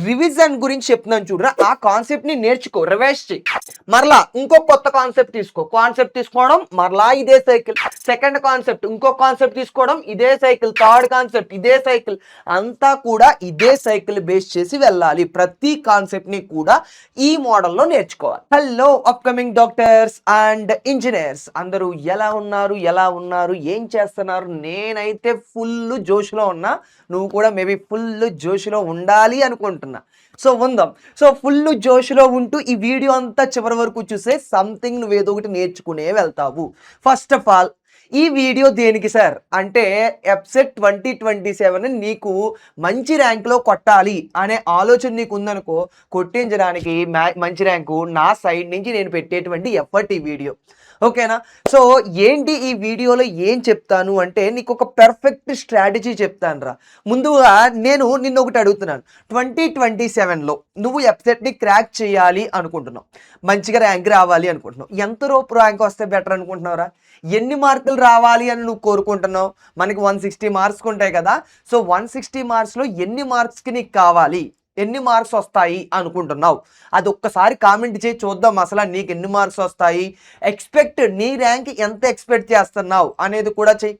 Revision గురించి చెప్తున్నాను చూడరా, ఆ కాన్సెప్ట్ ని నేర్చుకో, రివైజ్ చేయి. మరలా ఇంకో కొత్త కాన్సెప్ట్ తీసుకో, కాన్సెప్ట్ తీసుకోవడం మరలా ఇదే సైకిల్. సెకండ్ కాన్సెప్ట్ ఇంకో కాన్సెప్ట్ తీసుకోవడం ఇదే సైకిల్. థర్డ్ కాన్సెప్ట్ ఇదే సైకిల్. అంతా కూడా ఇదే సైకిల్ బేస్ చేసి వెళ్ళాలి. ప్రతి కాన్సెప్ట్ ని కూడా ఈ మోడల్లో నేర్చుకోవాలి. Hello upcoming doctors and engineers, అందరూ ఎలా ఉన్నారు, ఏం చేస్తున్నారు? నేనైతే ఫుల్ జోష్లో ఉన్నా, నువ్వు కూడా మేబీ ఫుల్ జోష్లో ఉండాలి అనుకుంటున్నా. సో ఉందాం. సో ఫుల్ జోష్లో ఉంటూ ఈ వీడియో అంతా చివరి వరకు చూస్తే సంథింగ్ నువ్వు ఏదో ఒకటి నేర్చుకునే వెళ్తావు. ఫస్ట్ ఆఫ్ ఆల్ ఈ వీడియో దేనికి సార్ అంటే, ఎప్సెట్ 2027 నీకు మంచి ర్యాంకులో కొట్టాలి అనే ఆలోచన నీకు ఉందనుకో, కొట్టించడానికి మంచి ర్యాంకు నా సైడ్ నుంచి నేను పెట్టేటువంటి ఎఫర్ట్ ఈ వీడియో. ఓకేనా? సో ఏంటి ఈ వీడియోలో ఏం చెప్తాను అంటే, నీకు ఒక పెర్ఫెక్ట్ స్ట్రాటజీ చెప్తాను రా. ముందుగా నేను నిన్ను ఒకటి అడుగుతున్నాను. 2027లో నువ్వు ఎప్సెట్ని క్రాక్ చేయాలి అనుకుంటున్నావు, మంచిగా ర్యాంక్ రావాలి అనుకుంటున్నావు. ఎంత రూపు ర్యాంక్ వస్తే బెటర్ అనుకుంటున్నావురా? ఎన్ని మార్కులు రావాలి అని నువ్వు కోరుకుంటున్నావు? మనకి 160 మార్క్స్ ఉంటాయి కదా. సో 160 మార్క్స్లో ఎన్ని మార్క్స్కి నీకు కావాలి, ఎన్ని మార్క్స్ వస్తాయి అనుకుంటున్నావు? అది ఒక్కసారి కామెంట్ చేసి చూద్దాం. అసలు నీకు ఎన్ని మార్క్స్ వస్తాయి, ఎక్స్పెక్ట్ నీ ర్యాంక్ ఎంత ఎక్స్పెక్ట్ చేస్తున్నావు అనేది కూడా చెయ్యి.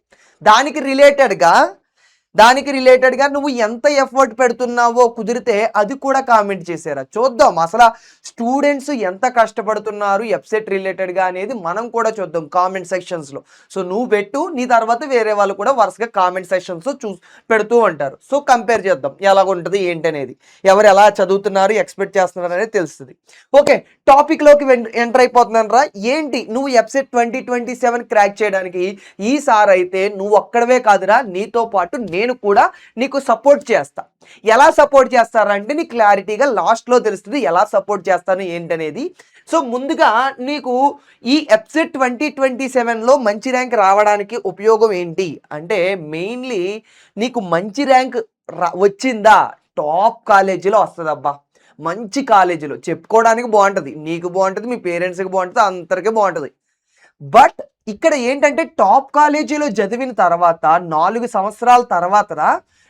దానికి రిలేటెడ్గా నువ్వు ఎంత ఎఫర్ట్ పెడుతున్నావో కుదిరితే అది కూడా కామెంట్ చేసారా, చూద్దాం. అసలు స్టూడెంట్స్ ఎంత కష్టపడుతున్నారు ఎప్సెట్ రిలేటెడ్గా అనేది మనం కూడా చూద్దాం కామెంట్ సెక్షన్స్లో. సో నువ్వు పెట్టు, నీ తర్వాత వేరే వాళ్ళు కూడా వరుసగా కామెంట్ సెక్షన్స్లో పెడుతూ ఉంటారు. సో కంపేర్ చేద్దాం ఎలాగుంటుంది ఏంటి అనేది, ఎవరు ఎలా చదువుతున్నారు ఎక్స్పెక్ట్ చేస్తున్నారు అనేది తెలుస్తుంది. ఓకే, టాపిక్లోకి ఎంటర్ అయిపోతున్నాను రా. ఏంటి నువ్వు ఎప్సెట్ 2027 క్రాక్ చేయడానికి ఈసారి అయితే నువ్వు ఒక్కడవే కాదురా, నీతో పాటు నేను కూడా నీకు సపోర్ట్ చేస్తా. ఎలా సపోర్ట్ చేస్తారంటే నీకు క్లారిటీగా లాస్ట్లో తెలుస్తుంది ఎలా సపోర్ట్ చేస్తాను ఏంటనేది. సో ముందుగా నీకు ఈ ఎప్సెట్ 2027లో మంచి ర్యాంక్ రావడానికి ఉపయోగం ఏంటి అంటే, మెయిన్లీ నీకు మంచి ర్యాంక్ వచ్చిందా టాప్ కాలేజీలో వస్తుంది. అబ్బా, మంచి కాలేజీలో చెప్పుకోవడానికి బాగుంటుంది, నీకు బాగుంటుంది, మీ పేరెంట్స్కి బాగుంటుంది, అందరికీ బాగుంటుంది. బట్ ఇక్కడ ఏంటంటే టాప్ కాలేజీలో చదివిన తర్వాత 4 సంవత్సరాల తర్వాత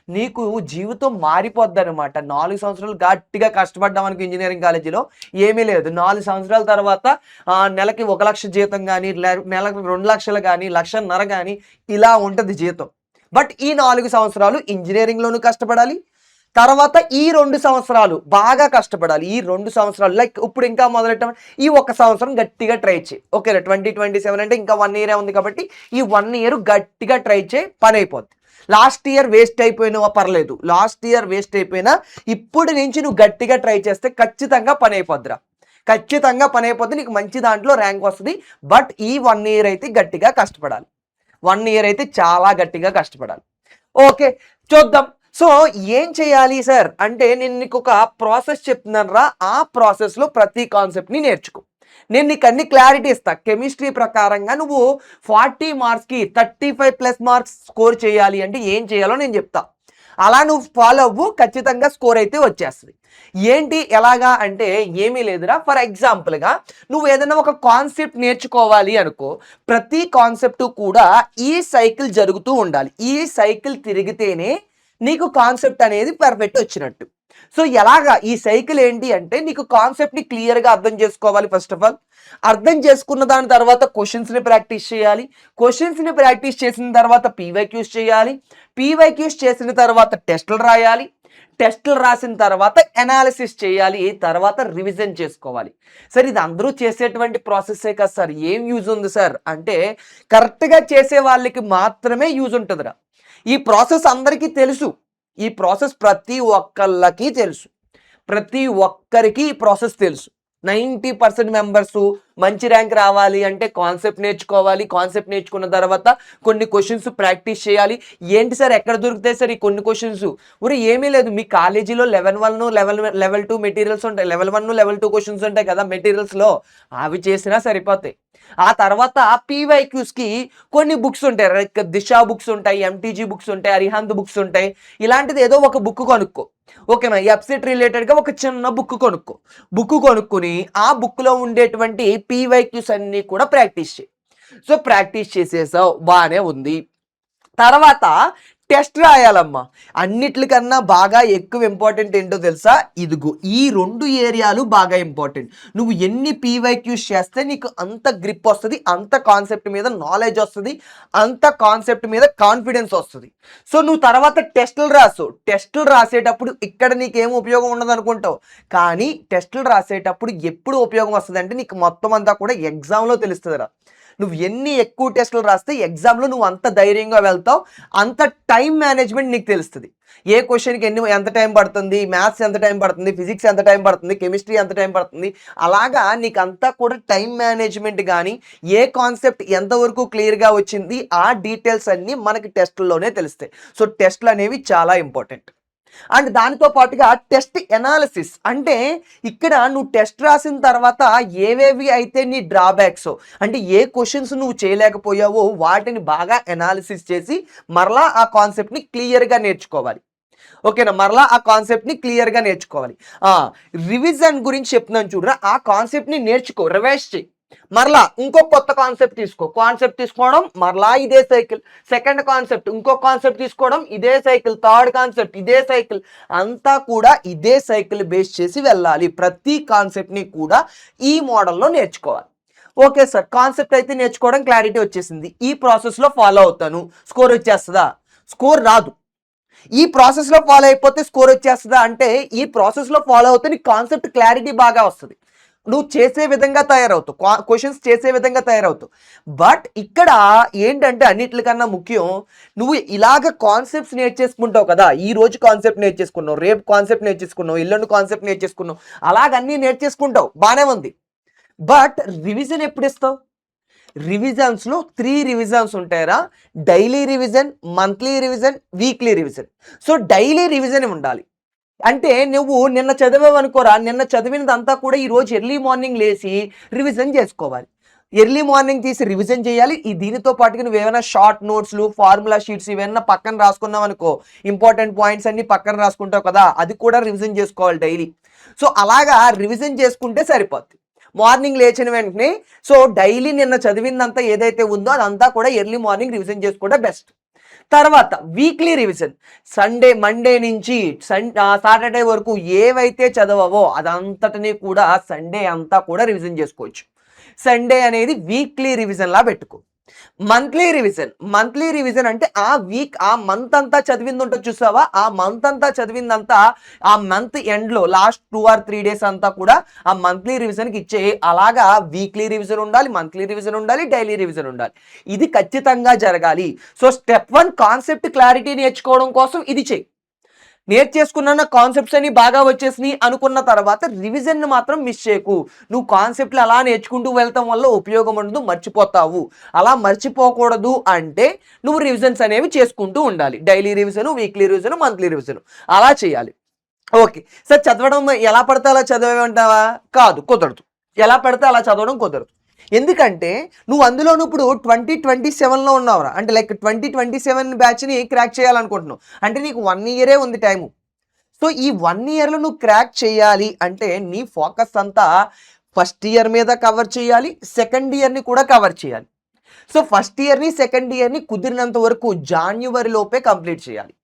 నీకు జీవితం మారిపోద్ది అనమాట. 4 సంవత్సరాలు గట్టిగా కష్టపడ్డాం అనుకో ఇంజనీరింగ్ కాలేజీలో, ఏమీ లేదు. 4 సంవత్సరాల తర్వాత నెలకి 1 లక్ష జీతం కానీ, నెలకు 2 లక్షలు కానీ, 1.5 లక్షలు కానీ ఇలా ఉంటుంది జీతం. బట్ ఈ 4 సంవత్సరాలు ఇంజనీరింగ్లోనూ కష్టపడాలి, తర్వాత ఈ 2 సంవత్సరాలు బాగా కష్టపడాలి. ఈ 2 సంవత్సరాలు లైక్ ఇప్పుడు ఇంకా మొదలెట్టాం, ఈ 1 సంవత్సరం గట్టిగా ట్రై చేయి. ఓకేనా? 2027 అంటే ఇంకా 1 ఇయరే ఉంది కాబట్టి ఈ 1 ఇయర్ గట్టిగా ట్రై చేయి, పని అయిపోద్ది. లాస్ట్ ఇయర్ వేస్ట్ అయిపోయినా పర్లేదు, లాస్ట్ ఇయర్ వేస్ట్ అయిపోయినా ఇప్పుడు నుంచి నువ్వు గట్టిగా ట్రై చేస్తే ఖచ్చితంగా పని అయిపోద్దిరా, ఖచ్చితంగా పని అయిపోద్ది, నీకు మంచి దాంట్లో ర్యాంక్ వస్తుంది. బట్ ఈ 1 ఇయర్ అయితే గట్టిగా కష్టపడాలి, 1 ఇయర్ అయితే చాలా గట్టిగా కష్టపడాలి. ఓకే, చూద్దాం. సో ఏం చేయాలి సార్ అంటే, నేను నీకు ఒక ప్రాసెస్ చెప్తున్నాను రా. ఆ ప్రాసెస్లో ప్రతి కాన్సెప్ట్ని నేర్చుకో. నేను నీకు అన్ని క్లారిటీ ఇస్తా. కెమిస్ట్రీ ప్రకారంగా నువ్వు 40 మార్క్స్కి 35+ మార్క్స్ స్కోర్ చేయాలి అంటే ఏం చేయాలో నేను చెప్తా. అలా నువ్వు ఫాలో అవ్వు, ఖచ్చితంగా స్కోర్ అయితే వచ్చేస్తుంది. ఏంటి ఎలాగా అంటే ఏమీ లేదురా. ఫర్ ఎగ్జాంపుల్గా నువ్వు ఏదైనా ఒక కాన్సెప్ట్ నేర్చుకోవాలి అనుకో, ప్రతి కాన్సెప్ట్ కూడా ఈ సైకిల్ జరుగుతూ ఉండాలి. ఈ సైకిల్ తిరిగితేనే నీకు కాన్సెప్ట్ అనేది పర్ఫెక్ట్ వచ్చినట్టు. సో ఎలాగా ఈ సైకిల్ ఏంటి అంటే, నీకు కాన్సెప్ట్ని క్లియర్గా అర్థం చేసుకోవాలి. ఫస్ట్ ఆఫ్ ఆల్ అర్థం చేసుకున్న దాని తర్వాత క్వశ్చన్స్ని ప్రాక్టీస్ చేయాలి. క్వశ్చన్స్ని ప్రాక్టీస్ చేసిన తర్వాత పీవైక్యూస్ చేయాలి. పీవైక్యూస్ చేసిన తర్వాత టెస్టులు రాయాలి. టెస్టులు రాసిన తర్వాత అనాలిసిస్ చేయాలి, తర్వాత రివిజన్ చేసుకోవాలి. సార్ ఇది అందరూ చేసేటువంటి ప్రాసెస్సే కదా సార్, ఏం యూజ్ ఉంది సార్ అంటే, కరెక్ట్గా చేసే వాళ్ళకి మాత్రమే యూజ్ ఉంటుందిరా. ఈ ప్రాసెస్ అందరికీ తెలుసు, ఈ ప్రాసెస్ ప్రతి ఒక్కళ్ళకి తెలుసు, ప్రతి ఒక్కరికి ఈ ప్రాసెస్ తెలుసు. 90% మెంబర్స్ మంచి ర్యాంక్ రావాలి అంటే కాన్సెప్ట్ నేర్చుకోవాలి. కాన్సెప్ట్ నేర్చుకున్న తర్వాత కొన్ని క్వశ్చన్స్ ప్రాక్టీస్ చేయాలి. ఏంటి సార్ ఎక్కడ దొరుకుతాయి సార్ ఈ కొన్ని క్వశ్చన్స్? ఊరి ఏమీ లేదు, మీ కాలేజీలో లెవెల్ 2 మెటీరియల్స్ ఉంటాయి, లెవెల్ 1 లెవెల్ 2 క్వశ్చన్స్ ఉంటాయి కదా మెటీరియల్స్లో, అవి చేసినా సరిపోతాయి. ఆ తర్వాత పీవైక్యూస్కి కొన్ని బుక్స్ ఉంటాయి, లైక్ దిశ బుక్స్ ఉంటాయి, ఎంటీజీ బుక్స్ ఉంటాయి, అరిహంత్ బుక్స్ ఉంటాయి. ఇలాంటిది ఏదో ఒక బుక్ కొనుక్కో. ఓకేనా? ఎప్సెట్ రిలేటెడ్గా ఒక చిన్న బుక్ కొనుక్కో. బుక్ కొనుక్కుని ఆ బుక్లో ఉండేటువంటి పీవైక్యూస్ అన్నీ కూడా ప్రాక్టీస్ చేయి. సో ప్రాక్టీస్ చేసేసావు, బాగానే ఉంది. తర్వాత టెస్ట్ రాయాలమ్మా. అన్నిట్లకన్నా బాగా ఎక్కువ ఇంపార్టెంట్ ఏంటో తెలుసా? ఇదిగో ఈ 2 ఏరియాలు బాగా ఇంపార్టెంట్. నువ్వు ఎన్ని పీవైక్యూస్ చేస్తే నీకు అంత గ్రిప్ వస్తది, అంత కాన్సెప్ట్ మీద నాలెడ్జ్ వస్తది, అంత కాన్సెప్ట్ మీద కాన్ఫిడెన్స్ వస్తది. సో నువ్వు తర్వాత టెస్టులు రాసు. టెస్టులు రాసేటప్పుడు ఇక్కడ నీకేం ఉపయోగం ఉండదనుకుంటావు. కానీ టెస్టులు రాసేటప్పుడు ఎప్పుడు ఉపయోగం వస్తదంటే నీకు మొత్తం అంతా కూడా ఎగ్జామ్‌లో తెలుస్తదిరా. నువ్వు ఎన్ని ఎక్కువ టెస్టులు రాస్తే ఎగ్జామ్‌లో నువ్వు అంత ధైర్యంగా వెళ్తావు. అంత టైం మేనేజ్‌మెంట్ నీకు తెలుస్తది. ఏ క్వెషన్‌కి ఎంత టైం పడుతుంది, మ్యాథ్స్ ఎంత టైం పడుతుంది, ఫిజిక్స్ ఎంత టైం పడుతుంది, కెమిస్ట్రీ ఎంత టైం పడుతుంది. అలాగా నీకంతా కూడా టైం మేనేజ్‌మెంట్ గాని, ఏ కాన్సెప్ట్ ఎంతవరకు క్లియర్‌గా వచ్చింది, ఆ డీటెయిల్స్ అన్నీ మనకి టెస్ట్‌ల్లోనే తెలుస్తాయి. సో టెస్ట్‌లనేవి చాలా ఇంపార్టెంట్. అండ్ దానితో పాటుగా టెస్ట్ ఎనాలిసిస్ అంటే ఇక్కడ నువ్వు టెస్ట్ రాసిన తర్వాత ఏవేవి అయితే నీ డ్రాబ్యాక్స్ అంటే ఏ క్వశ్చన్స్ నువ్వు చేయలేకపోయావో వాటిని బాగా ఎనాలిసిస్ చేసి మరలా ఆ కాన్సెప్ట్ని క్లియర్గా నేర్చుకోవాలి. ఓకేనా? మరలా ఆ కాన్సెప్ట్ని క్లియర్గా నేర్చుకోవాలి. రివిజన్ గురించి చెప్తున్నాను చూడరా, ఆ కాన్సెప్ట్ని నేర్చుకో, రివైజ్ చేయి. మరలా ఇంకో కొత్త కాన్సెప్ట్ తీసుకో. కాన్సెప్ట్ తీసుకోవడం మరలా ఇదే సైకిల్. సెకండ్ కాన్సెప్ట్ ఇంకో కాన్సెప్ట్ తీసుకోవడం ఇదే సైకిల్. థర్డ్ కాన్సెప్ట్ ఇదే సైకిల్. అంతా కూడా ఇదే సైకిల్ బేస్ చేసి వెళ్ళాలి. ప్రతి కాన్సెప్ట్ని కూడా ఈ మోడల్లో నేర్చుకోవాలి. ఓకే సార్, కాన్సెప్ట్ అయితే నేర్చుకోవడం క్లారిటీ వచ్చేసింది, ఈ ప్రాసెస్లో ఫాలో అవుతాను, స్కోర్ వచ్చేస్తుందా? స్కోర్ రాదు. ఈ ప్రాసెస్లో ఫాలో అయిపోతే స్కోర్ వచ్చేస్తుందా అంటే ఈ ప్రాసెస్లో ఫాలో అవుతే నీ కాన్సెప్ట్ క్లారిటీ బాగా వస్తుంది. నువ్వు చేసే విధంగా తయారవుతావు, క్వశ్చన్స్ చేసే విధంగా తయారవుతావు. బట్ ఇక్కడ ఏంటంటే అన్నిటికన్నా ముఖ్యం, నువ్వు ఇలాగ కాన్సెప్ట్స్ నేర్చేసుకుంటావు కదా. ఈ రోజు కాన్సెప్ట్ నేర్చేసుకున్నావు, రేపు కాన్సెప్ట్ నేర్చేసుకున్నావు, ఎల్లుండి కాన్సెప్ట్ నేర్చేసుకున్నావు, అలాగన్నీ నేర్చేసుకుంటావు, బాగానే ఉంది. బట్ రివిజన్ ఎప్పుడు ఇస్తావు? రివిజన్స్లో 3 రివిజన్స్ ఉంటాయరా. Daily revision, monthly revision, weekly revision. So daily revision ఉండాలి. అంటే నువ్వు నిన్న చదివావు అనుకోరా, నిన్న చదివినదంతా కూడా ఈరోజు ఎర్లీ మార్నింగ్ లేచి రివిజన్ చేసుకోవాలి. ఎర్లీ మార్నింగ్ తీసి రివిజన్ చేయాలి. దీనితో పాటుగా నువ్వు ఏమైనా షార్ట్ నోట్స్లు, ఫార్ములా షీట్స్ ఇవన్నీ పక్కన రాసుకున్నావు అనుకో, ఇంపార్టెంట్ పాయింట్స్ అన్ని పక్కన రాసుకుంటావు కదా, అది కూడా రివిజన్ చేసుకోవాలి డైలీ. సో అలాగా రివిజన్ చేసుకుంటే సరిపోద్ది. మార్నింగ్ లేచిన వెంటనే సో డైలీ నిన్న చదివిందంతా ఏదైతే ఉందో అదంతా కూడా ఎర్లీ మార్నింగ్ రివిజన్ చేసుకుంటే బెస్ట్. తర్వాత వీక్లీ రివిజన్, మండే నుంచి సాటర్డే వరకు ఏవైతే చదవవో అదంతటినీ కూడా సండే అంతా కూడా రివిజన్ చేసుకోవచ్చు. సండే అనేది వీక్లీ రివిజన్ లా పెట్టుకో. మంత్లీ రివిజన్ అంటే ఆ మంత్ అంతా చదివింది ఉంటుంది చూసావా, ఆ మంత్ అంతా చదివిందంతా ఆ మంత్ ఎండ్లో లాస్ట్ 2 or 3 days అంతా కూడా ఆ మంత్లీ రివిజన్కి ఇచ్చే. అలాగా వీక్లీ రివిజన్ ఉండాలి, మంత్లీ రివిజన్ ఉండాలి, డైలీ రివిజన్ ఉండాలి. ఇది ఖచ్చితంగా జరగాలి. సో స్టెప్ 1 కాన్సెప్ట్ క్లారిటీ నేర్చుకోవడం కోసం ఇది చెయ్యి. నేర్చేసుకున్న కాన్సెప్ట్స్ అని బాగా వచ్చేసినాయి అనుకున్న తర్వాత రివిజన్ మాత్రం మిస్ చేయకు. నువ్వు కాన్సెప్ట్లు అలా నేర్చుకుంటూ వెళ్తాం వల్ల ఉపయోగం ఉండదు, మర్చిపోతావు. అలా మర్చిపోకూడదు అంటే నువ్వు రివిజన్స్ అనేవి చేసుకుంటూ ఉండాలి. Daily revision, weekly revision, monthly revision అలా చేయాలి. ఓకే సార్, చదవడం ఎలా పడితే అలా చదివేమంటావా? కాదు, కుదరదు. ఎలా పడితే అలా చదవడం కుదరదు. ఎందుకంటే నువ్వు అందులోనూ ఇప్పుడు 2027లో ఉన్నావురా, అంటే లైక్ 2027 బ్యాచ్ని క్రాక్ చేయాలనుకుంటున్నావు అంటే నీకు 1 year ఉంది టైము. సో ఈ 1 yearలో నువ్వు క్రాక్ చేయాలి అంటే నీ ఫోకస్ అంతా ఫస్ట్ ఇయర్ మీద కవర్ చేయాలి, సెకండ్ ఇయర్ని కూడా కవర్ చేయాలి. సో ఫస్ట్ ఇయర్ని, సెకండ్ ఇయర్ని కుదిరినంత వరకు జాన్యువరి లోపే కంప్లీట్ చేయాలి.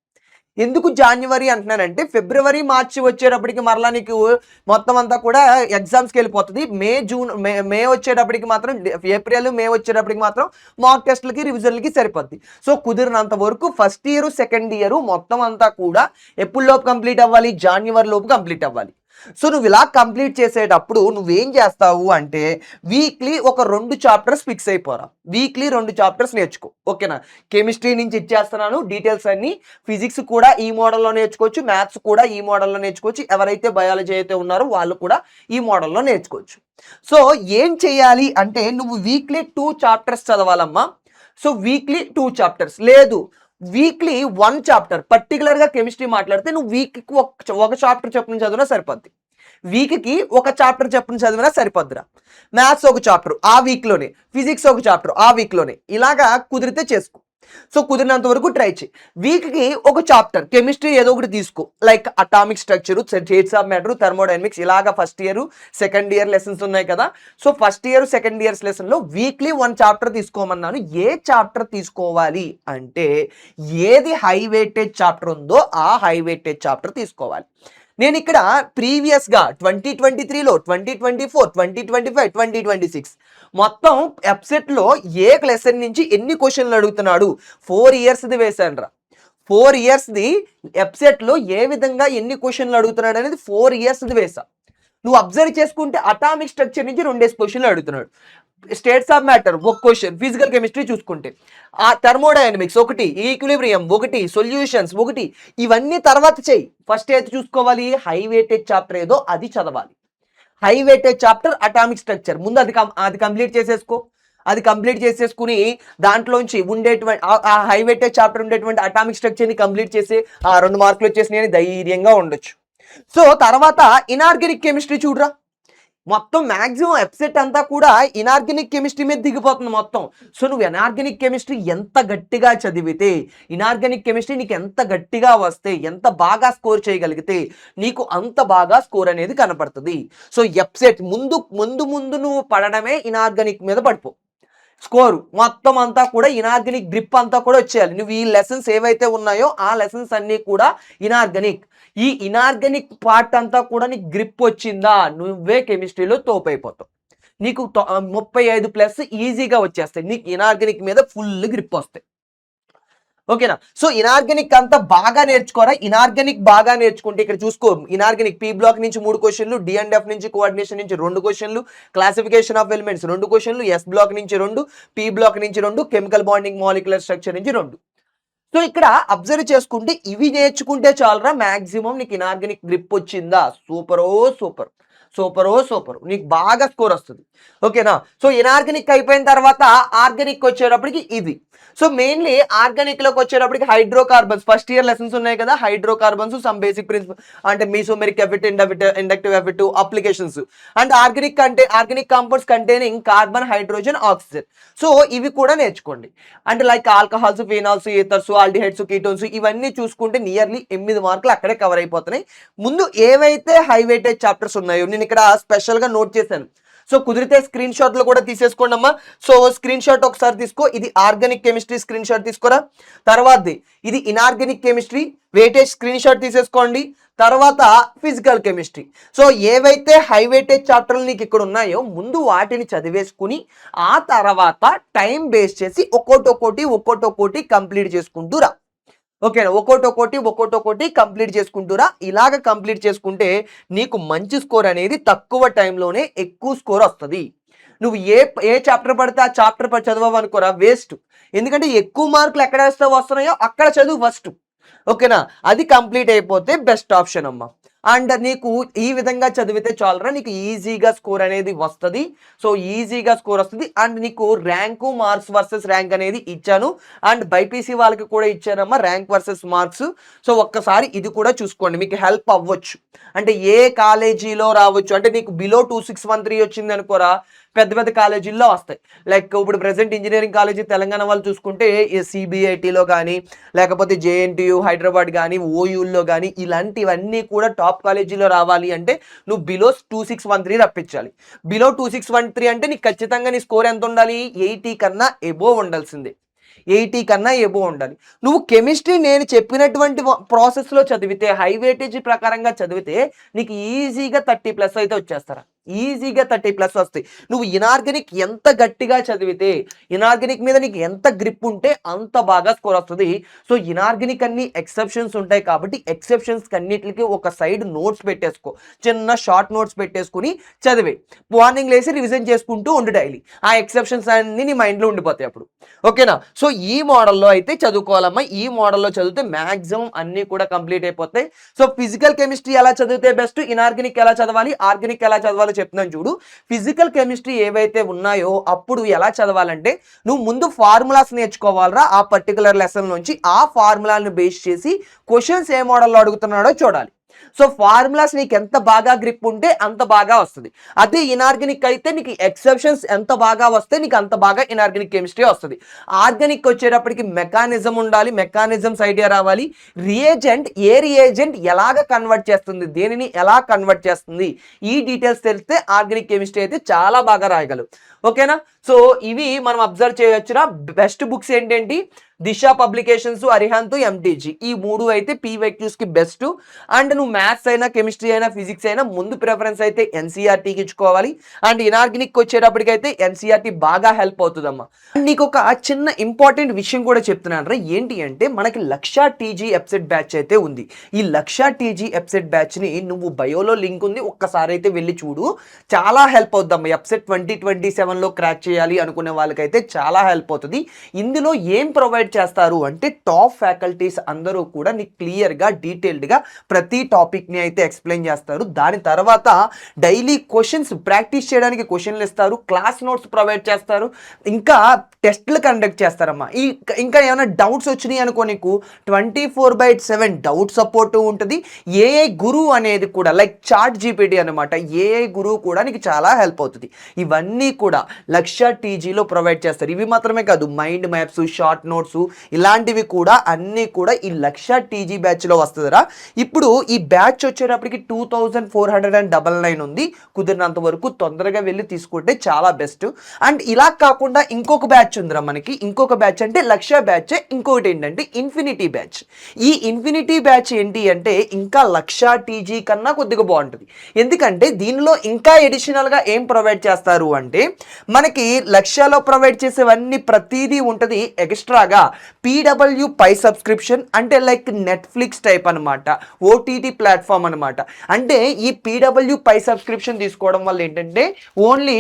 ఎందుకు జాన్యువరి అంటున్నానంటే ఫిబ్రవరి, మార్చి వచ్చేటప్పటికి మరలా నీకు మొత్తం అంతా కూడా ఎగ్జామ్స్కి వెళ్ళిపోతుంది. మే వచ్చేటప్పటికి మాత్రం, ఏప్రిల్, మే వచ్చేటప్పటికి మాత్రం మాక్ టెస్ట్లకి, రివిజన్లకి సరిపోద్ది. సో కుదిరినంత వరకు ఫస్ట్ ఇయర్, సెకండ్ ఇయర్ మొత్తం అంతా కూడా ఎప్పుడు లోపు కంప్లీట్ అవ్వాలి? జాన్యువరి లోపు కంప్లీట్ అవ్వాలి. సో నువ్వు ఇలా కంప్లీట్ చేసేటప్పుడు నువ్వేం చేస్తావు అంటే వీక్లీ ఒక 2 చాప్టర్స్ ఫిక్స్ అయిపోరా. వీక్లీ 2 చాప్టర్స్ నేర్చుకో. ఓకేనా? కెమిస్ట్రీ నుంచి ఇచ్చేస్తున్నాను డీటెయిల్స్ అన్ని, ఫిజిక్స్ కూడా ఈ మోడల్లో నేర్చుకోవచ్చు, మ్యాథ్స్ కూడా ఈ మోడల్లో నేర్చుకోవచ్చు, ఎవరైతే బయాలజీ అయితే ఉన్నారో వాళ్ళు కూడా ఈ మోడల్లో నేర్చుకోవచ్చు. సో ఏం చేయాలి అంటే నువ్వు వీక్లీ 2 చాప్టర్స్ చదవాలమ్మా. సో వీక్లీ 2 చాప్టర్స్ లేదు, వీక్లీ 1 చాప్టర్. పర్టికులర్గా కెమిస్ట్రీ మాట్లాడితే నువ్వు వీక్కి ఒక చాప్టర్ చొప్పున చదివినా సరిపోద్ది. వీక్కి ఒక చాప్టర్ చొప్పున చదివినా సరిపోద్దిరా. మ్యాథ్స్ ఒక చాప్టర్ ఆ వీక్లోనే, ఫిజిక్స్ ఒక చాప్టర్ ఆ వీక్లోనే, ఇలాగా కుదిరితే చేసుకో. సో కుదిరినంత వరకు ట్రై చేయి. వీక్‌కి ఒక చాప్టర్ కెమిస్ట్రీ ఏదో ఒకటి తీసుకో. Like atomic structure, states of matter, thermodynamics ఇలాగా first year, second year lessons ఉన్నాయి కదా. So first year, second years లెసన్‌లో వీక్లీ 1 చాప్టర్ తీసుకోమన్నాను. ఏ చాప్టర్ తీసుకోవాలి అంటే ఏది హై వెయిటేజ్ చాప్టర్ ఉందో ఆ హై వెయిటేజ్ చాప్టర్ తీసుకోవాలి. నేను ఇక్కడ ప్రీవియస్‌గా 2023లో, 2024, 2025, 2026 మొత్తం ఎఫ్సెట్‌లో ఏ లెసన్ నుంచి ఎన్ని క్వెషన్‌లు అడుగుతున్నాడు 4 ఇయర్స్‌ది వేశానురా. 4 ఇయర్స్‌ది ఎఫ్సెట్‌లో ఏ విధంగా ఎన్ని క్వెషన్‌లు అడుగుతున్నాడు అనేది 4 ఇయర్స్‌ది వేశా. నువ్వు అబ్జర్వ్ చేసుకుంటే అటామిక్ స్ట్రక్చర్ నుంచి 2 క్వెషన్‌లు అడుగుతున్నాడు. స్టేట్స్ ఆఫ్ మ్యాటర్ ఒక క్వశ్చన్, ఫిజికల్ కెమిస్ట్రీ చూసుకుంటే ఆ థర్మోడైనమిక్స్ ఒకటి, ఈక్విలిబ్రియం ఒకటి, సొల్యూషన్స్ ఒకటి, ఇవన్నీ తర్వాత చెయ్యి. ఫస్ట్ అయితే చూసుకోవాలి హై వెయిటేజ్ చాప్టర్ ఏదో అది చదవాలి. High weightage chapter atomic structure ముందు అది కంప్లీట్ చేసేసుకో. అది కంప్లీట్ చేసేసుకుని దాంట్లోంచి ఉండేటువంటి ఆ హై వెయిటేజ్ చాప్టర్ ఉండేటువంటి అటామిక్ స్ట్రక్చర్ని కంప్లీట్ చేసి ఆ 2 మార్కులు వచ్చేసినాయి అని ధైర్యంగా ఉండొచ్చు. సో తర్వాత ఇనార్గానిక్ కెమిస్ట్రీ చూడరా. మొత్తం మాక్సిమం ఎఫ్సెట్ అంతా కూడా ఇనార్గానిక్ కెమిస్ట్రీ మీద దిగిపోతుంది మొత్తం. సో నువ్వు ఇనార్గానిక్ కెమిస్ట్రీ ఎంత గట్టిగా చదివితే, ఇనార్గానిక్ కెమిస్ట్రీ నీకు ఎంత గట్టిగా వస్తే, ఎంత బాగా స్కోర్ చేయగలిగితే నీకు అంత బాగా స్కోర్ అనేది కనపడుతుంది. సో ఎఫ్సెట్ ముందు నువ్వు పడడమే ఇనార్గానిక్ మీద పడిపో. స్కోరు మొత్తం అంతా కూడా ఇనార్గానిక్ గ్రిప్ అంతా కూడా వచ్చేయాలి. నువ్వు ఈ లెసన్స్ ఏవైతే ఉన్నాయో ఆ లెసన్స్ అన్నీ కూడా ఇనార్గానిక్. ఈ ఇనార్గానిక్ పార్ట్ అంతా కూడా నీకు గ్రిప్ వచ్చిందా నువ్వే కెమిస్ట్రీలో తోపైపోతావు. నీకు 35+ ఈజీగా వచ్చేస్తాయి. నీకు ఇనార్గానిక్ మీద ఫుల్ గ్రిప్ వస్తాయి. ఓకేనా. సో ఇనార్గానిక్ అంతా బాగా నేర్చుకోరా. ఇనార్గానిక్ బాగా నేర్చుకుంటే ఇక్కడ చూసుకో, ఇనార్గానిక్ పి బ్లాక్ నుంచి 3 క్వశ్చన్లు, డి అండ్ ఎఫ్ నుంచి కోఆర్డినేషన్ నుంచి 2 క్వశ్చన్లు, క్లాసిఫికేషన్ ఆఫ్ ఎలిమెంట్స్ 2 క్వశ్చన్లు, ఎస్ బ్లాక్ నుంచి 2, పి బ్లాక్ నుంచి 2, కెమికల్ బాండింగ్ మాలిక్యులర్ స్ట్రక్చర్ నుంచి 2. సో ఇక్కడ అబ్జర్వ్ చేసుకుంటే ఇవి నేర్చుకుంటే చాలరా మాక్సిమం నీకు ఇనార్గానిక్ గ్రిప్ వచ్చిందా సూపర్ నీకు బాగా స్కోర్ వస్తుంది. ఓకేనా. సో ఇనార్గానిక్ అయిపోయిన తర్వాత ఆర్గానిక్ వచ్చేటప్పటికి ఇది. సో మెయిన్లీ ఆర్గానిక్ లోకి వచ్చేటప్పటికి హైడ్రోకార్బన్స్ ఫస్ట్ ఇయర్ లెసన్స్ ఉన్నాయి కదా. హైడ్రోకార్బన్స్, సమ్ బేసిక్ ప్రిన్సిపల్ అంటే mesomeric effect, inductive effect, applications and organic compounds containing carbon, hydrogen, oxygen. So ఇవి కూడా నేర్చుకోండి. అంటే like alcohols, phenols, ethers, aldehydes, ketones ఇవన్నీ చూసుకుంటే నియర్లీ 8 మార్కులు అక్కడే కవర్ అయిపోతున్నాయి. ముందు ఏవైతే హై వెయిటేజ్ చాప్టర్స్ ఉన్నాయో నేను ఇక్కడ స్పెషల్ గా నోట్ చేశాను. సో కుదిరితే స్క్రీన్ షాట్లు కూడా తీసేసుకోండి అమ్మా. సో స్క్రీన్ షాట్ ఒకసారి తీసుకో. ఇది ఆర్గానిక్ కెమిస్ట్రీ స్క్రీన్ షాట్ తీసుకోరా. తర్వాతది ఇది inorganic chemistry weightage screen shot తీసేసుకోండి. తర్వాత ఫిజికల్ కెమిస్ట్రీ. సో ఏవైతే హై వెయిటేజ్ చాప్టర్లు నీకు ఇక్కడ ఉన్నాయో ముందు వాటిని చదివేసుకుని ఆ తర్వాత టైం బేస్ చేసి ఒక్కొక్కటి కంప్లీట్ చేసుకుంటూ రా. ఓకేనా. ఒక్కొక్కటి కంప్లీట్ చేసుకుంటూరా. ఇలాగ కంప్లీట్ చేసుకుంటే నీకు మంచి స్కోర్ అనేది తక్కువ టైంలోనే ఎక్కువ స్కోర్ వస్తుంది. నువ్వు ఏ చాప్టర్ పడితే ఆ చాప్టర్ చదవవు అనుకోరా వేస్ట్. ఎందుకంటే ఎక్కువ మార్కులు ఎక్కడ వస్తున్నాయో అక్కడ చదువు ఫస్ట్. ఓకేనా. అది కంప్లీట్ అయిపోతే బెస్ట్ ఆప్షన్ అమ్మా. అండ్ నీకు ఈ విధంగా చదివితే చాలరా నీకు ఈజీగా స్కోర్ అనేది వస్తుంది. సో ఈజీగా స్కోర్ వస్తుంది. అండ్ నీకు ర్యాంకు మార్క్స్ వర్సెస్ ర్యాంక్ అనేది ఇచ్చాను. అండ్ బైపీసీ వాళ్ళకి కూడా ఇచ్చానమ్మా ర్యాంక్ వర్సెస్ మార్క్స్. సో ఒక్కసారి ఇది కూడా చూసుకోండి, మీకు హెల్ప్ అవ్వచ్చు. అంటే ఏ కాలేజీలో రావచ్చు అంటే నీకు బిలో 2613 వచ్చింది అనుకోరా పెద్ద కాలేజీల్లో వస్తాయి. లైక్ ఇప్పుడు ప్రెసెంట్ ఇంజనీరింగ్ కాలేజీ తెలంగాణ వాళ్ళు చూసుకుంటే సిబిఐటీలో కానీ లేకపోతే జేఎన్టీయూ హైదరాబాద్ కానీ ఓయూల్లో కానీ ఇలాంటివన్నీ కూడా టాప్ కాలేజీలో రావాలి అంటే నువ్వు బిలో 2613 రప్పించాలి. బిలో 2613 అంటే నీకు ఖచ్చితంగా నీ స్కోర్ ఎంత ఉండాలి 80 కన్నా ఎబోవ్ ఉండాల్సిందే. 80 కన్నా ఎబోవ్ ఉండాలి. నువ్వు కెమిస్ట్రీ నేను చెప్పినటువంటి ప్రాసెస్లో చదివితే హై వెయిటేజ్ ప్రకారంగా చదివితే నీకు ఈజీగా 30+ అయితే వచ్చేస్తారా. ఈజీగా 30+ వస్తాయి. నువ్వు ఇనార్గానిక్ ఎంత గట్టిగా చదివితే ఇనార్గానిక్ మీద నీకు ఎంత గ్రిప్ ఉంటే అంత బాగా స్కోర్ వస్తుంది. సో ఇనార్గానిక్ అన్ని ఎక్సెప్షన్స్ ఉంటాయి కాబట్టి ఎక్సెప్షన్స్ అన్నిటికి ఒక సైడ్ నోట్స్ పెట్టేసుకో. చిన్న షార్ట్ నోట్స్ పెట్టేసుకుని చదివే మార్నింగ్ లేసి రివిజన్ చేసుకుంటూ ఉండు డైలీ. ఆ ఎక్సెప్షన్స్ అన్ని నీ మైండ్లో ఉండిపోతాయి అప్పుడు. ఓకేనా. సో ఈ మోడల్లో అయితే చదువుకోవాలమ్మా. ఈ మోడల్లో చదివితే మ్యాక్సిమం అన్నీ కూడా కంప్లీట్ అయిపోతాయి. సో ఫిజికల్ కెమిస్ట్రీ ఎలా చదివితే బెస్ట్, ఇనార్గానిక్ ఎలా చదవాలి, ఆర్గానిక్ ఎలా చదవాలి చెప్తున్నాను చూడు. ఫిజికల్ కెమిస్ట్రీ ఏవైతే ఉన్నాయో అప్పుడు ఎలా చదవాలంటే నువ్వు ముందు ఫార్ములాస్ నేర్చుకోవాలరా ఆ పర్టికులర్ లెసన్ నుంచి. ఆ ఫార్ములాలను బేస్ చేసి క్వశ్చన్స్ ఏ మోడల్లో అడుగుతున్నాడో చూడాలి. సో ఫార్ములాస్ నీకు ఎంత బాగా గ్రిప్ ఉంటే అంత బాగా వస్తుంది. అదే ఇనార్గానిక్ అయితే నీకు ఎక్సెప్షన్స్ ఎంత బాగా వస్తే నీకు అంత బాగా ఇనార్గానిక్ కెమిస్ట్రీ వస్తుంది. ఆర్గానిక్ వచ్చేటప్పటికి మెకానిజం ఉండాలి, మెకానిజమ్స్ ఐడియా రావాలి. ఏ రియేజెంట్ ఎలాగ కన్వర్ట్ చేస్తుంది, దేనిని ఎలా కన్వర్ట్ చేస్తుంది, ఈ డీటెయిల్స్ తెలిస్తే ఆర్గానిక్ కెమిస్ట్రీ అయితే చాలా బాగా రాయగలవు. ఓకేనా? సో ఇవి మనం అబ్జర్వ్ చేయొచ్చురా. బెస్ట్ బుక్స్ ఏంటంటే దిశ పబ్లికేషన్స్, అరిహంత్, ఎంటీజీ, ఈ 3 అయితే పీవైక్యూస్ కి బెస్ట్. అండ్ నువ్వు మ్యాథ్స్ అయినా, కెమిస్ట్రీ అయినా, ఫిజిక్స్ అయినా ముందు ప్రిఫరెన్స్ అయితే ఎన్సీఆర్టీకి ఇచ్చుకోవాలి. అండ్ ఇనార్గానిక్ వచ్చేటప్పటికైతే ఎన్సీఆర్టీ బాగా హెల్ప్ అవుతుందమ్మా. నీకు ఒక చిన్న ఇంపార్టెంట్ విషయం కూడా చెప్తున్నాను రా. ఏంటి అంటే మనకి లక్ష టీజీ ఎప్సెట్ బ్యాచ్ అయితే ఉంది. ఈ లక్ష టీజీ ఎప్సెట్ బ్యాచ్ ని నువ్వు బయోలో లింక్ ఉంది, ఒక్కసారి అయితే వెళ్ళి చూడు. చాలా హెల్ప్ అవుద్దమ్మా. ఎప్సెట్ 2027లో క్రాక్ చేయాలి అనుకునే వాళ్ళకైతే చాలా హెల్ప్ అవుతుంది. ఇందులో ఏం ప్రొవైడ్ చేస్తారు అంటే టాప్ ఫ్యాకల్టీస్ అందరూ కూడా నీకు క్లియర్గా డీటెయిల్డ్గా ప్రతి టాపిక్ని అయితే ఎక్స్ప్లెయిన్ చేస్తారు. దాని తర్వాత డైలీ క్వశ్చన్స్ ప్రాక్టీస్ చేయడానికి క్వశ్చన్లు ఇస్తారు, క్లాస్ నోట్స్ ప్రొవైడ్ చేస్తారు, ఇంకా టెస్ట్లు కండక్ట్ చేస్తారమ్మా. ఇంకా ఏమైనా డౌట్స్ వచ్చినాయి అనుకో నీకు 24/7 డౌట్ సపోర్ట్ ఉంటుంది. ఏఐ గురువు అనేది కూడా లైక్ చాట్ జీపీటీ అనమాట. ఏఐ గురువు కూడా నీకు చాలా హెల్ప్ అవుతుంది. ఇవన్నీ కూడా లక్ష టీజీలో ప్రొవైడ్ చేస్తారు. ఇవి మాత్రమే కాదు, మైండ్ మ్యాప్స్, షార్ట్ నోట్స్, ఇలాంటివి కూడా అన్నీ కూడా ఈ లక్ష టీజీ బ్యాచ్లో వస్తుందిరా. ఇప్పుడు ఈ బ్యాచ్ వచ్చేటప్పటికి 2499 ఉంది. కుదిరినంత వరకు తొందరగా వెళ్ళి తీసుకుంటే చాలా బెస్ట్. అండ్ ఇలా కాకుండా ఇంకొక బ్యాచ్ ఉందిరా మనకి. ఇంకొక బ్యాచ్ అంటే లక్ష బ్యాచ్, ఇంకొకటి ఏంటంటే ఇన్ఫినిటీ బ్యాచ్. ఈ ఇన్ఫినిటీ బ్యాచ్ ఏంటి అంటే ఇంకా లక్ష టీజీ కన్నా కొద్దిగా బాగుంటుంది. ఎందుకంటే దీనిలో ఇంకా ఎడిషనల్గా ఏం ప్రొవైడ్ చేస్తారు అంటే మనకి లక్షలో ప్రొవైడ్ చేసేవన్నీ ప్రతిదీ ఉంటుంది. ఎక్స్ట్రాగా పీడబ్ల్యూ పై సబ్స్క్రిప్షన్ అంటే లైక్ నెట్ఫ్లిక్స్ టైప్ అనమాట, ఓటీటీ ప్లాట్ఫామ్ అనమాట. అంటే ఈ పీడబ్ల్యూ పై సబ్స్క్రిప్షన్ తీసుకోవడం వల్ల ఏంటంటే ఓన్లీ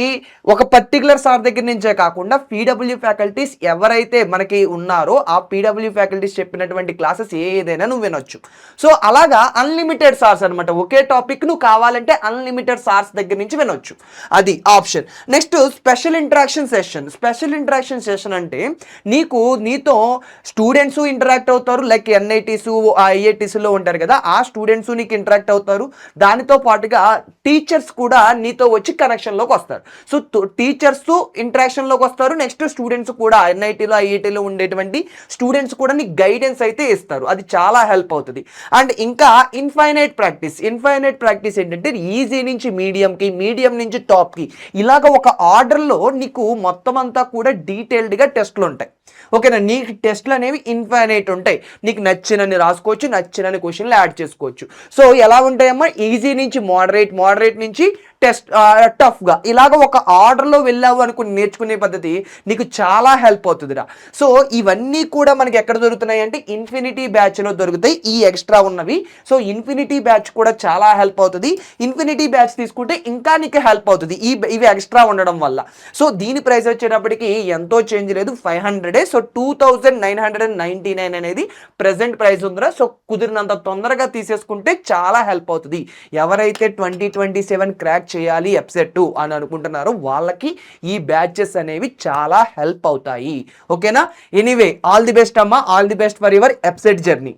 ఒక పర్టికులర్ సార్ దగ్గర నుంచే కాకుండా పీడబ్ల్యూ ఫ్యాకల్టీస్ ఎవరైతే మనకి ఉన్నారో ఆ పీడబ్ల్యూ ఫ్యాకల్టీస్ చెప్పినటువంటి క్లాసెస్ ఏదైనా నువ్వు వినొచ్చు. సో అలాగా అన్లిమిటెడ్ సార్స్ అనమాట. ఒకే టాపిక్ నువ్వు కావాలంటే అన్లిమిటెడ్ సార్స్ దగ్గర నుంచి వినొచ్చు. అది option. Next special interaction session. Special interaction session అంటే నీతో స్టూడెంట్స్ ఇంటరాక్ట్ అవుతారు. లైక్ ఎన్ఐటీస్, ఐఐటీస్లో ఉంటారు కదా, ఆ స్టూడెంట్స్ నీకు ఇంటరాక్ట్ అవుతారు. దానితో పాటుగా టీచర్స్ కూడా నీతో వచ్చి కనెక్షన్లోకి వస్తారు. సో టీచర్స్ ఇంటరాక్షన్లోకి వస్తారు. నెక్స్ట్ స్టూడెంట్స్ కూడా ఎన్ఐటీలో, ఐఐటీలో ఉండేటువంటి స్టూడెంట్స్ కూడా నీకు గైడెన్స్ అయితే ఇస్తారు. అది చాలా హెల్ప్ అవుతుంది. అండ్ ఇంకా ఇన్ఫైనైట్ ప్రాక్టీస్ ఏంటంటే ఈజీ నుంచి మీడియంకి, మీడియం నుంచి టాప్కి, ఇలాగ ఒక ఆర్డర్లో నీకు మొత్తం అంతా కూడా డీటెయిల్డ్గా టెస్ట్లు ఉంటాయి. ఓకేనా? నీకు టెస్ట్లు అనేవి ఇన్ఫైనైట్ ఉంటాయి. నీకు నచ్చినని రాసుకోవచ్చు, నచ్చినని క్వశ్చన్లు యాడ్ చేసుకోవచ్చు. సో ఎలా ఉంటాయమ్మా? ఈజీ నుంచి మోడరేట్ నుంచి టఫ్గా, ఇలాగ ఒక ఆర్డర్లో వెళ్ళావు అనుకుని నేర్చుకునే పద్ధతి నీకు చాలా హెల్ప్ అవుతుందిరా. సో ఇవన్నీ కూడా మనకి ఎక్కడ దొరుకుతున్నాయి అంటే ఇన్ఫినిటీ బ్యాచ్లో దొరుకుతాయి, ఈ ఎక్స్ట్రా ఉన్నవి. సో ఇన్ఫినిటీ బ్యాచ్ కూడా చాలా హెల్ప్ అవుతుంది. ఇన్ఫినిటీ బ్యాచ్ తీసుకుంటే ఇంకా నీకు హెల్ప్ అవుతుంది ఇవి ఎక్స్ట్రా ఉండడం వల్ల. సో దీని ప్రైస్ వచ్చేటప్పటికి ఎంతో చేంజ్ లేదు, 500. సో 2999 అనేది ప్రెసెంట్ ప్రైస్ ఉందిరా. సో కుదిరినంత తొందరగా తీసేసుకుంటే చాలా హెల్ప్ అవుతుంది. ఎవరైతే 2027 క్రాక్ చేయాలి ఎప్సెట్ అని అనుకుంటున్నారో వాళ్ళకి ఈ బ్యాచెస్ అనేవి చాలా హెల్ప్ అవుతాయి. ఓకేనా? ఎనీవే, ఆల్ ది బెస్ట్ అమ్మా. All the best for your EAPCET journey.